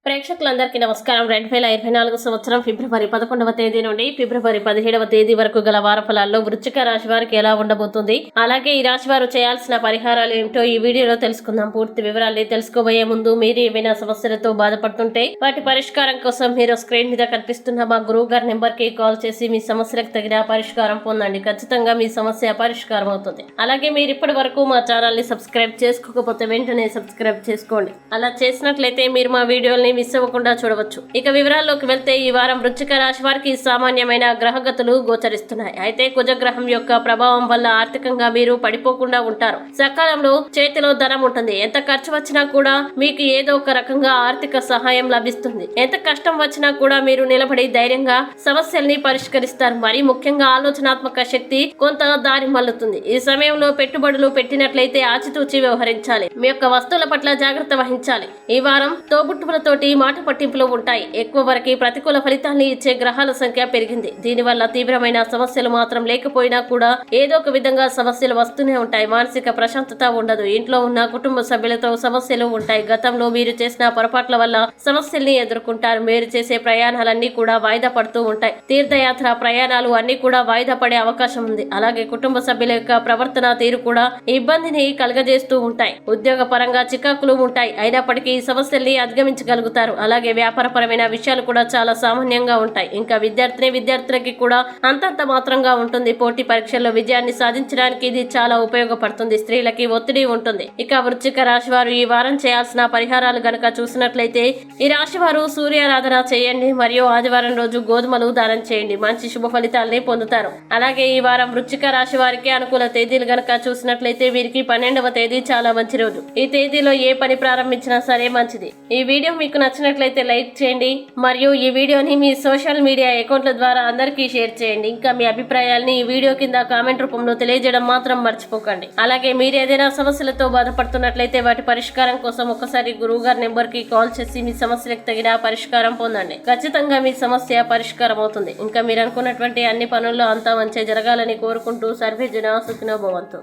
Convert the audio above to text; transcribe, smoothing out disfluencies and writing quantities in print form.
ప్రేక్షకులందరికీ నమస్కారం. 2024 సంవత్సరం ఫిబ్రవరి 11వ తేదీ నుండి ఫిబ్రవరి 17వ తేదీ వరకు గల వారఫలాల్లో వృశ్చిక రాశి వారికి ఎలా ఉండబోతుంది, అలాగే ఈ రాశి వారు చేయాల్సిన పరిహారాలు ఏమిటో ఈ వీడియోలో తెలుసుకుందాం. పూర్తి వివరాల్ని తెలుసుకోబోయే ముందు మీరు ఏమైనా సమస్యలతో బాధపడుతుంటే వాటి పరిష్కారం కోసం మీరు స్క్రీన్ మీద కనిపిస్తున్న మా గురువు గారి నెంబర్ కి కాల్ చేసి మీ సమస్యలకు తగిన పరిష్కారం పొందండి. ఖచ్చితంగా మీ సమస్య పరిష్కారం అవుతుంది. అలాగే మీరు ఇప్పటి వరకు మా ఛానల్ ని సబ్స్క్రైబ్ చేసుకోకపోతే వెంటనే సబ్స్క్రైబ్ చేసుకోండి. అలా చేసినట్లయితే మీరు మా వీడియోల్ని మిస్ అవ్వకుండా చూడవచ్చు. ఇక వివరాల్లోకి వెళ్తే ఈ వారం వృశ్చిక రాశి వారికి సామాన్యమైన గ్రహగతులు గోచరిస్తున్నాయి. అయితే కుజగ్రహం యొక్క ప్రభావం వల్ల ఆర్థికంగా మీరు పడిపోకుండా ఉంటారు. సకాలంలో చేతిలో ధనం ఉంటుంది. ఎంత ఖర్చు వచ్చినా కూడా మీకు ఏదో ఒక రకంగా ఆర్థిక సహాయం లభిస్తుంది. ఎంత కష్టం వచ్చినా కూడా మీరు నిలబడి ధైర్యంగా సమస్యల్ని పరిష్కరిస్తారు. మరి ముఖ్యంగా ఆలోచనాత్మక శక్తి కొంత దారి మల్లుతుంది. ఈ సమయంలో పెట్టుబడులు పెట్టినట్లయితే ఆచితూచి వ్యవహరించాలి. మీ యొక్క వస్తువుల పట్ల జాగ్రత్త వహించాలి. ఈ వారం తోబుట్టువులతోటి మాట పట్టింపులు ఉంటాయి. ఎక్కువ వరకు ప్రతికూల ఫలితాన్ని ఇచ్చే గ్రహాల సంఖ్య పెరిగింది. దీనివల్ల తీవ్రమైన సమస్యలు మాత్రం లేకపోయినా కూడా ఏదో ఒక విధంగా సమస్యలు వస్తూనే ఉంటాయి. మానసిక ప్రశాంతత ఉండదు. ఇంట్లో ఉన్న కుటుంబ సభ్యులతో సమస్యలు ఉంటాయి. గతంలో మీరు చేసిన పొరపాట్ల వల్ల సమస్యల్ని ఎదుర్కొంటారు. మీరు చేసే ప్రయాణాలన్నీ కూడా వాయిదా పడుతూ ఉంటాయి. తీర్థయాత్ర ప్రయాణాలు అన్ని కూడా వాయిదా పడే అవకాశం ఉంది. అలాగే కుటుంబ సభ్యుల యొక్క ప్రవర్తన తీరు కూడా ఇబ్బందిని కలగజేస్తూ ఉంటాయి. ఉద్యోగ పరంగా చికాకులు ఉంటాయి. అయినప్పటికీ ఈ సమస్యల్ని అధిగమించగలుగుతారు. అలాగే వ్యాపారపరమైన విషయాలు కూడా చాలా సామాన్యంగా ఉంటాయి. ఇంకా విద్యార్థులకి కూడా అంతంత మాత్రంగా ఉంటుంది. పోటీ పరీక్షల్లో విజయాన్ని సాధించడానికి ఇది చాలా ఉపయోగపడుతుంది. స్త్రీలకి ఒత్తిడి ఉంటుంది. ఇక వృశ్చిక రాశి వారు ఈ వారం చేయాల్సిన పరిహారాలు గనక చూసినట్లయితే ఈ రాశి వారు సూర్యారాధన చేయండి మరియు ఆదివారం రోజు గోధుమలు దానం చేయండి. మంచి శుభ ఫలితాలని పొందుతారు. అలాగే ఈ వారం వృశ్చిక రాశి వారికి అనుకూల తేదీలు గనక చూసినట్లయితే వీరికి 12వ తేదీ చాలా మంచి రోజు. ఈ తేదీలో ఏ పని ప్రారంభించినా సరే మంచిది. ఈ వీడియో మీకు నచ్చినట్లయితే లైక్ చేయండి మరియు ఈ వీడియోని మీ సోషల్ మీడియా అకౌంట్ల ద్వారా అందరికీ షేర్ చేయండి. ఇంకా మీ అభిప్రాయాల్ని ఈ వీడియో కింద కామెంట్ రూపంలో తెలియజేయడం మాత్రం మర్చిపోకండి. అలాగే మీరు ఏదైనా సమస్యలతో బాధపడుతున్నట్లయితే వాటి పరిష్కారం కోసం ఒకసారి గురువు గారి నెంబర్ కి కాల్ చేసి మీ సమస్యలకు తగిన పరిష్కారం పొందండి. ఖచ్చితంగా మీ సమస్య పరిష్కారం అవుతుంది. ఇంకా మీరు అనుకున్నటువంటి అన్ని పనుల్లో అంతా మంచి జరగాలని కోరుకుంటూ సర్వే జన సుఖినో భవంతు.